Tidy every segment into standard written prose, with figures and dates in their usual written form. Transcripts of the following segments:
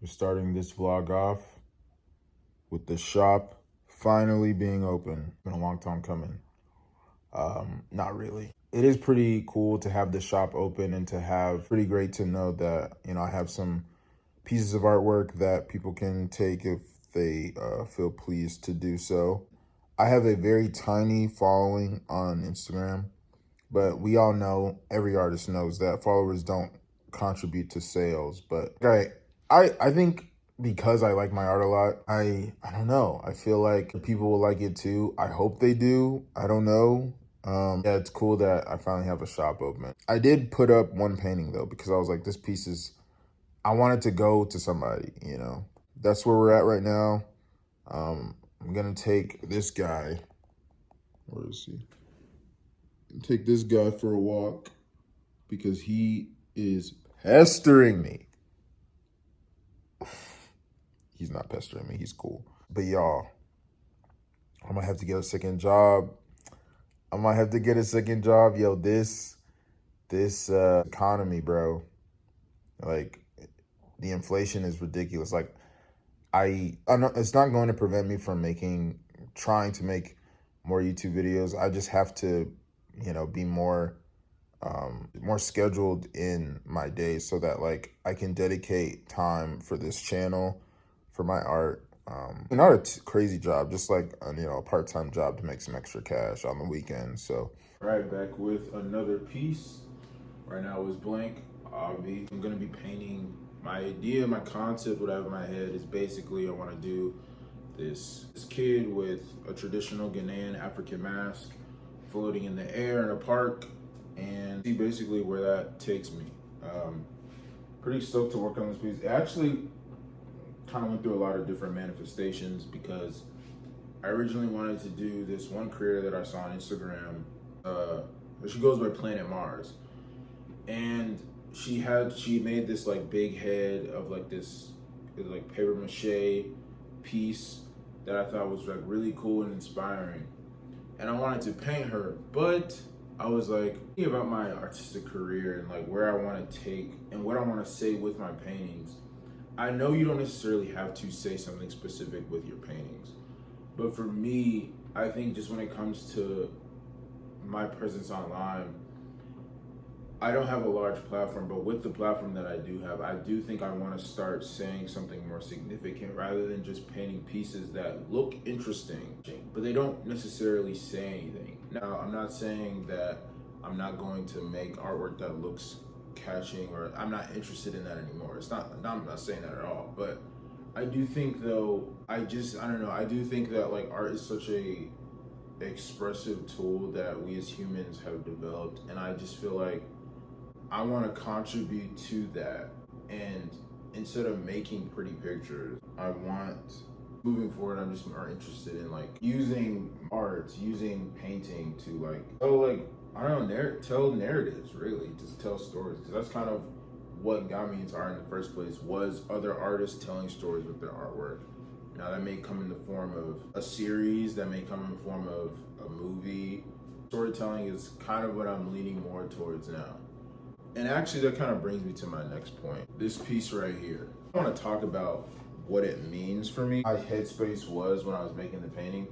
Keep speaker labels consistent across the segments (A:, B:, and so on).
A: We're starting this vlog off with the shop finally being open. Been a long time coming. Not really. It is pretty cool to have the shop open and to have pretty great to know that, I have some pieces of artwork that people can take if they feel pleased to do so. I have a very tiny following on Instagram, but we all know, every artist knows that followers don't contribute to sales. But I think because I like my art a lot, I don't know. I feel like people will like it too. I hope they do. I don't know. Yeah, it's cool that I finally have a shop open. I did put up one painting though, because I was like, this piece is, I want it to go to somebody. That's where we're at right now. I'm gonna take this guy. Where is he? Take this guy for a walk because he is pestering me. He's not pestering me. He's cool. But y'all, I might have to get a second job. Yo, this economy, bro. Like, the inflation is ridiculous. Like, I know it's not going to prevent me from trying to make more YouTube videos. I just have to, be more scheduled in my days so that like I can dedicate time for this channel, for my art. Not a crazy job, just like a part-time job to make some extra cash on the weekends. So, all right, back with another piece. Right now is blank. I'm gonna be painting. My idea, my concept, what I have in my head is basically I want to do this kid with a traditional Ghanaian African mask floating in the air in a park and see basically where that takes me. Pretty stoked to work on this piece. It actually kind of went through a lot of different manifestations because I originally wanted to do this one creator that I saw on Instagram. She goes by Planet Mars, and she made this like big head of like this like paper mache piece that I thought was like really cool and inspiring, and I wanted to paint her, but I was like thinking about my artistic career and like where I want to take and what I want to say with my paintings. I know you don't necessarily have to say something specific with your paintings, but for me, I think just when it comes to my presence online, I don't have a large platform, but with the platform that I do have, I do think I want to start saying something more significant rather than just painting pieces that look interesting, but they don't necessarily say anything. Now, I'm not saying that I'm not going to make artwork that looks catching, or I'm not interested in that anymore. I'm not saying that at all, but I do think though, I don't know, I do think that like art is such a expressive tool that we as humans have developed, and I just feel like I want to contribute to that. And instead of making pretty pictures, I want, moving forward, I'm just more interested in like using art, using painting to like tell like I don't know, tell narratives, really, just tell stories, because that's kind of what got me into art in the first place, was other artists telling stories with their artwork. Now that may come in the form of a series, that may come in the form of a movie. Storytelling is kind of what I'm leaning more towards now. And actually, that kind of brings me to my next point. This piece right here. I want to talk about what it means for me. My headspace was when I was making the painting.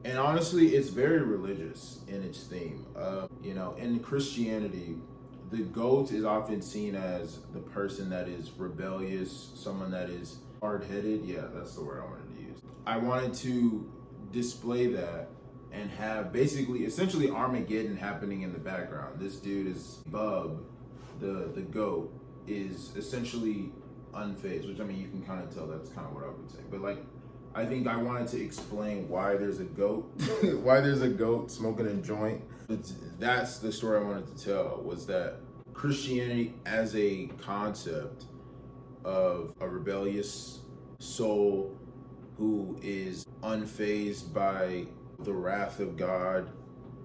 A: And honestly, it's very religious in its theme. In Christianity, the goat is often seen as the person that is rebellious, someone that is hard-headed. Yeah, that's the word I wanted to use. I wanted to display that and have basically, essentially Armageddon happening in the background. This dude is Bub, the goat, is essentially unfazed, which I mean, you can kind of tell that's kind of what I would say. But like, I think I wanted to explain why there's a goat, why there's a goat smoking a joint. That's the story I wanted to tell, was that Christianity as a concept of a rebellious soul who is unfazed by the wrath of God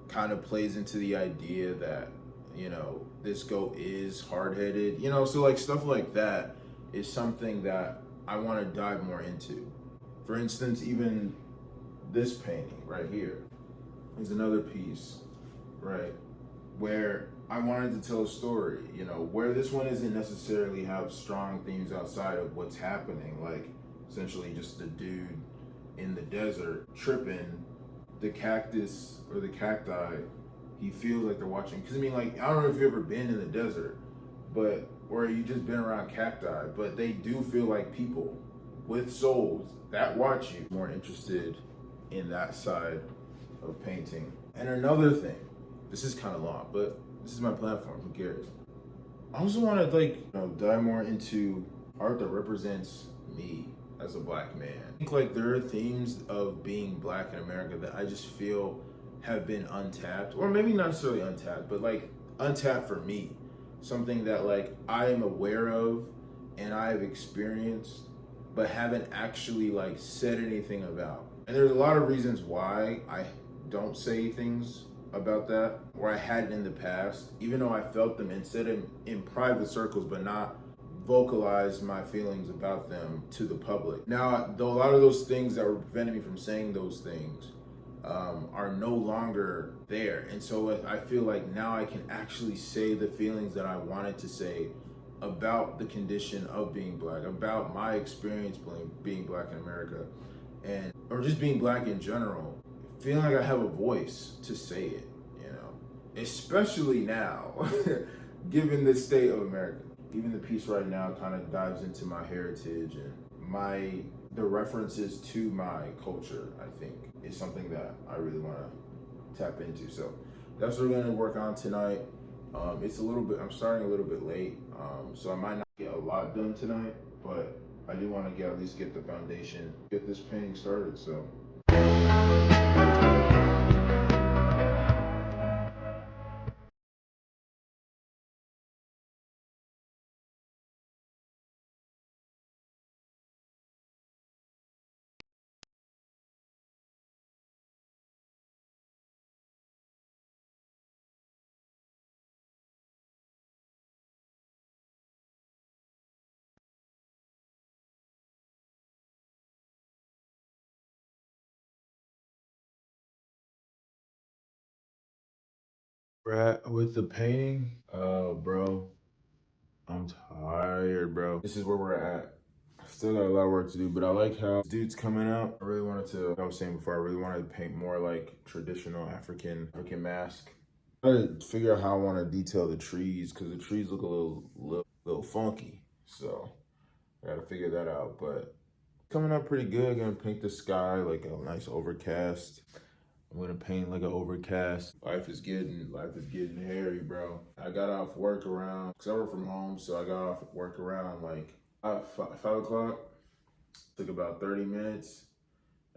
A: kind of plays into the idea that, this goat is hard-headed, so like stuff like that is something that I want to dive more into. For instance, even this painting right here is another piece, right, where I wanted to tell a story, you know, where this one isn't necessarily have strong themes outside of what's happening, like essentially just the dude in the desert tripping, the cactus or the cacti, he feels like they're watching. Because I mean, like, I don't know if you've ever been in the desert, but or you just been around cacti, but they do feel like people with souls that watch you. More interested in that side of painting. And another thing, this is kind of long, but this is my platform. Who cares? I also want to dive more into art that represents me as a black man. I think like there are themes of being black in America that I just feel have been untapped, or maybe not necessarily untapped, but like untapped for me. Something that like I am aware of and I've experienced, but haven't actually like said anything about. And there's a lot of reasons why I don't say things about that, or I hadn't in the past, even though I felt them and said them in private circles, but not vocalize my feelings about them to the public. Now, though a lot of those things that were preventing me from saying those things are no longer there. And so I feel like now I can actually say the feelings that I wanted to say about the condition of being black, about my experience being black in America, and or just being black in general, feeling like I have a voice to say it, you know, especially now, given the state of America. Even the piece right now kind of dives into my heritage and the references to my culture, I think, is something that I really want to tap into. So that's what we're going to work on tonight. It's a little bit, I'm starting a little bit late, so I might not get a lot done tonight, but I do want to at least get the foundation, get this painting started, so. Brad, with the painting, bro, I'm tired, bro. This is where we're at. Still got a lot of work to do, but I like how this dude's coming out. I really wanted to, like I was saying before, I really wanted to paint more like traditional African mask. I gotta figure out how I want to detail the trees because the trees look a little funky. So I gotta figure that out. But coming up pretty good. Gonna paint the sky like a nice overcast. I'm gonna paint like an overcast. Life is getting hairy, bro. I got off work around, cause I work from home, so I got off work around like 5 o'clock. Took about 30 minutes,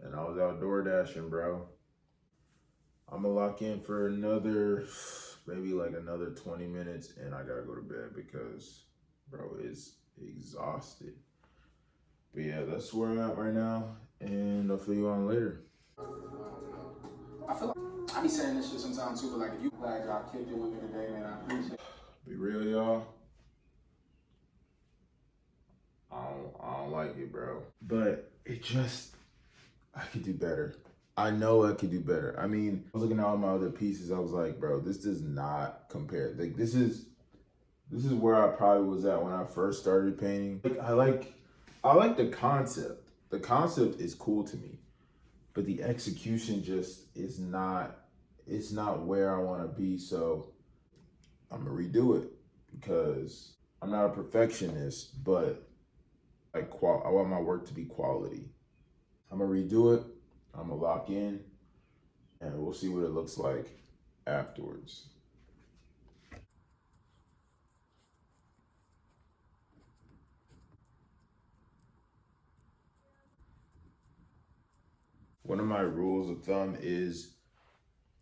A: and I was out door dashing, bro. I'm gonna lock in for maybe like another 20 minutes, and I gotta go to bed because, bro, is exhausted. But yeah, that's where I'm at right now, and I'll fill you on later. I feel like I be saying this shit sometimes too, but like if you glad y'all kicked it with me today, man, I appreciate it. Be real, y'all. I don't like it, bro. But I could do better. I know I could do better. I mean, I was looking at all my other pieces. I was like, bro, this does not compare. Like this is where I probably was at when I first started painting. I like the concept. The concept is cool to me, but the execution just is not. It's not where I want to be. So I'm gonna redo it because I'm not a perfectionist, but I want my work to be quality. I'm gonna redo it. I'm gonna lock in, and we'll see what it looks like afterwards. One of my rules of thumb is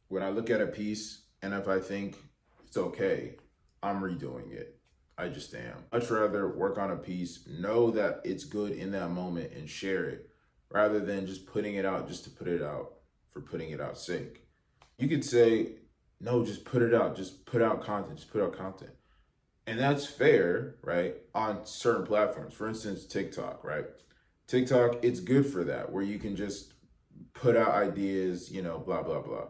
A: when I look at a piece and if I think it's okay, I'm redoing it. I just am. I'd rather work on a piece, know that it's good in that moment and share it rather than just putting it out just to put it out for putting it out's sake. You could say, no, just put it out, just put out content, just put out content. And that's fair, right? On certain platforms, for instance, TikTok, right? TikTok, it's good for that, where you can just put out ideas, you know, blah, blah, blah.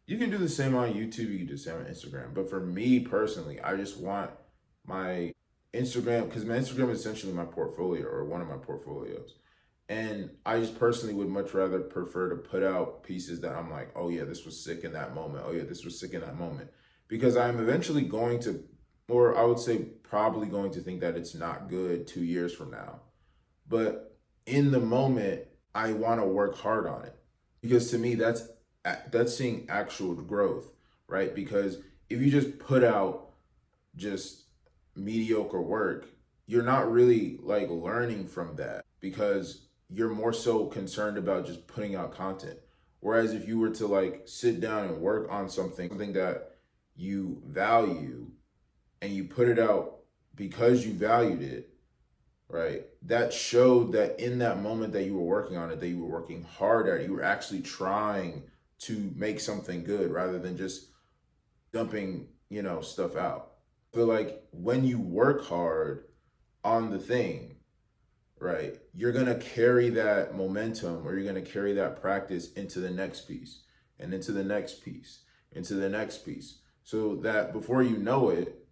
A: You can do the same on YouTube, you can do the same on Instagram. But for me personally, I just want my Instagram, because my Instagram is essentially my portfolio or one of my portfolios. And I just personally would much rather prefer to put out pieces that I'm like, oh yeah, this was sick in that moment. Oh yeah, this was sick in that moment. Because I'm eventually going to, or I would say probably going to think that it's not good 2 years from now. But in the moment, I want to work hard on it. Because to me, that's seeing actual growth, right? Because if you just put out just mediocre work, you're not really like learning from that because you're more so concerned about just putting out content. Whereas if you were to like sit down and work on something that you value and you put it out because you valued it, right? That showed that in that moment that you were working on it, that you were working hard at it, you were actually trying to make something good rather than just dumping, stuff out. I feel like when you work hard on the thing, right, you're gonna carry that momentum or you're gonna carry that practice into the next piece and into the next piece, into the next piece. So that before you know it,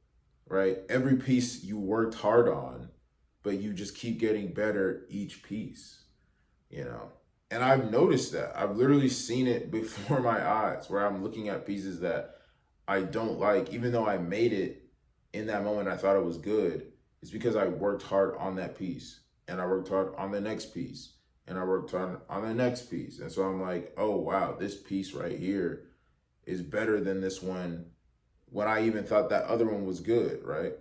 A: right, every piece you worked hard on, but you just keep getting better each piece, you know? And I've noticed that. I've literally seen it before my eyes where I'm looking at pieces that I don't like, even though I made it in that moment, I thought it was good. It's because I worked hard on that piece and I worked hard on the next piece and I worked on the next piece. And so I'm like, oh, wow, this piece right here is better than this one when I even thought that other one was good, right?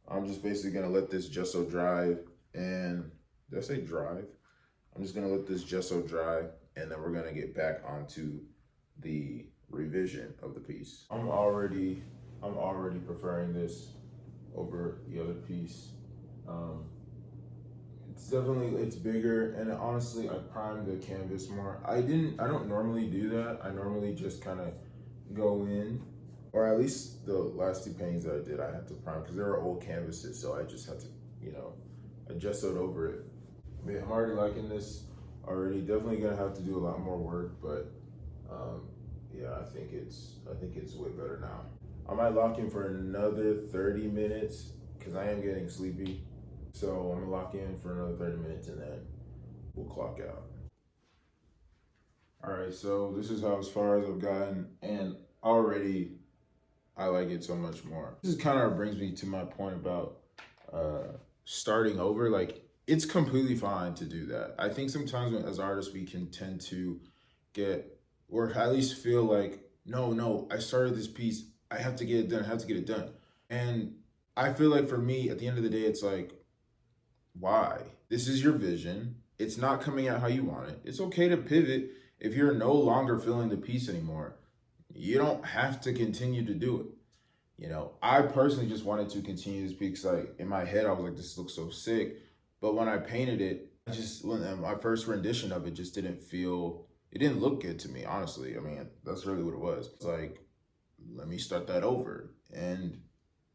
A: I'm just basically gonna let this gesso dry and, did I say drive? I'm just gonna let this gesso dry and then we're gonna get back onto the revision of the piece. I'm already preferring this over the other piece. It's bigger, and honestly, I primed the canvas more. I don't normally do that. I normally just kind of go in, or at least the last two paintings that I did, I had to prime because they were old canvases, so I just had to, I gessoed over it. I mean, I'm already liking this already. Definitely gonna have to do a lot more work, but yeah, I think it's way better now. I might lock in for another 30 minutes because I am getting sleepy. So I'm gonna lock in for another 30 minutes and then we'll clock out. All right, so this is how as far as I've gotten, and already I like it so much more. This kind of brings me to my point about starting over. Like, it's completely fine to do that. I think sometimes as artists, we can tend to get, or at least feel like, no, I started this piece, I have to get it done, I have to get it done. And I feel like for me, at the end of the day, it's like, why? This is your vision. It's not coming out how you want it. It's okay to pivot if you're no longer feeling the piece anymore. You don't have to continue to do it. I personally just wanted to continue this piece. Like, in my head, I was like, this looks so sick. But when I painted it, my first rendition of it just it didn't look good to me, honestly. I mean, that's really what it was. It's like, let me start that over. And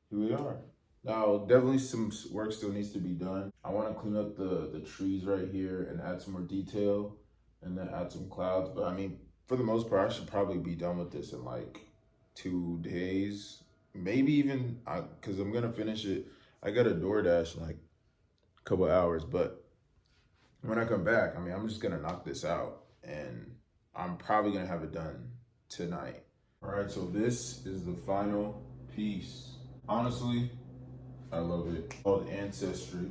A: here we are. Now, definitely some work still needs to be done. I want to clean up the trees right here and add some more detail and then add some clouds. But I mean, for the most part, I should probably be done with this in like 2 days. Maybe even, because I'm going to finish it. I got a DoorDash in like a couple hours. But when I come back, I mean, I'm just going to knock this out. And I'm probably going to have it done tonight. All right, so this is the final piece. Honestly, I love it. Called Ancestry.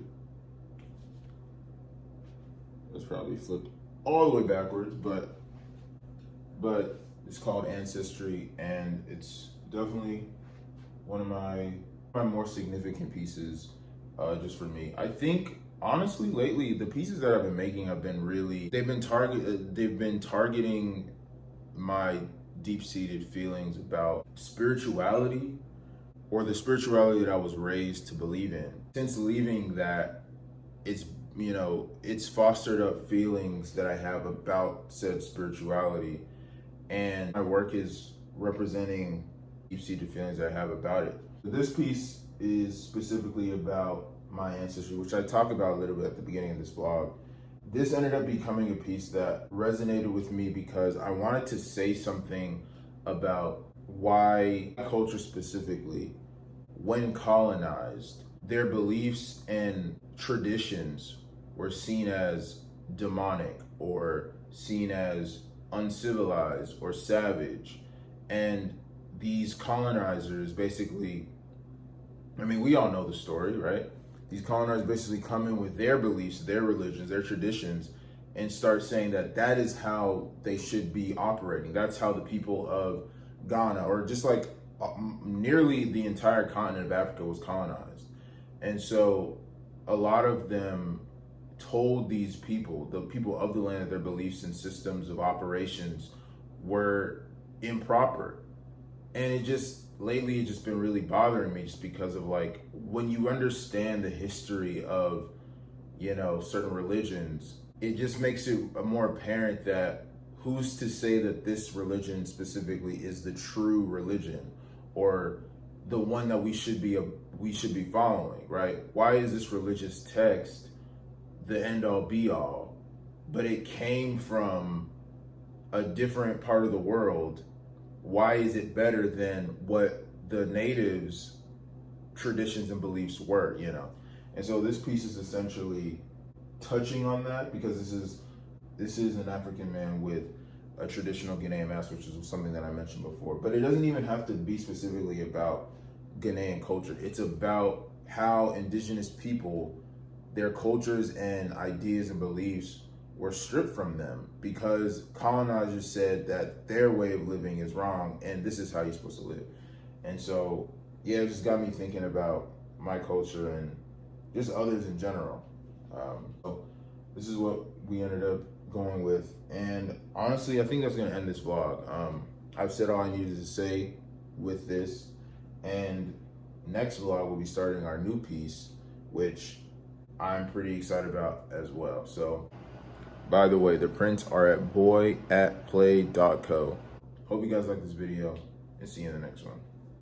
A: It's probably flipped all the way backwards, but it's called Ancestry, and it's definitely one of my more significant pieces, just for me. I think honestly, lately the pieces that I've been making have been they've been targeting my deep-seated feelings about spirituality, or the spirituality that I was raised to believe in. Since leaving that, it's fostered up feelings that I have about said spirituality, and my work is representing deep-seated feelings that I have about it. This piece is specifically about my ancestry, which I talk about a little bit at the beginning of this vlog. This ended up becoming a piece that resonated with me because I wanted to say something about why culture specifically, when colonized, their beliefs and traditions were seen as demonic or seen as uncivilized or savage. And these colonizers basically, I mean, we all know the story, right? These colonizers basically come in with their beliefs, their religions, their traditions, and start saying that that is how they should be operating. That's how the people of Ghana, or just like nearly the entire continent of Africa, was colonized. And so a lot of them told these people, the people of the land, that their beliefs and systems of operations were improper. And it just, lately, it's just been really bothering me, just because of like, when you understand the history of, you know, certain religions, it just makes it more apparent that who's to say that this religion specifically is the true religion, or the one that we should be following, right? Why is this religious text the end all be all, but it came from a different part of the world? Why is it better than what the natives' traditions and beliefs were, you know? And so this piece is essentially touching on that, because this is an African man with a traditional Ghanaian mask, which is something that I mentioned before. But it doesn't even have to be specifically about Ghanaian culture. It's about how indigenous people, their cultures and ideas and beliefs were stripped from them because colonizers said that their way of living is wrong and this is how you're supposed to live. And so, yeah, it just got me thinking about my culture and just others in general. So this is what we ended up going with. And honestly, I think that's going to end this vlog. I've said all I needed to say with this. And next vlog, we'll be starting our new piece, which I'm pretty excited about as well. So, by the way, the prints are at boyatplay.co. Hope you guys like this video, and see you in the next one.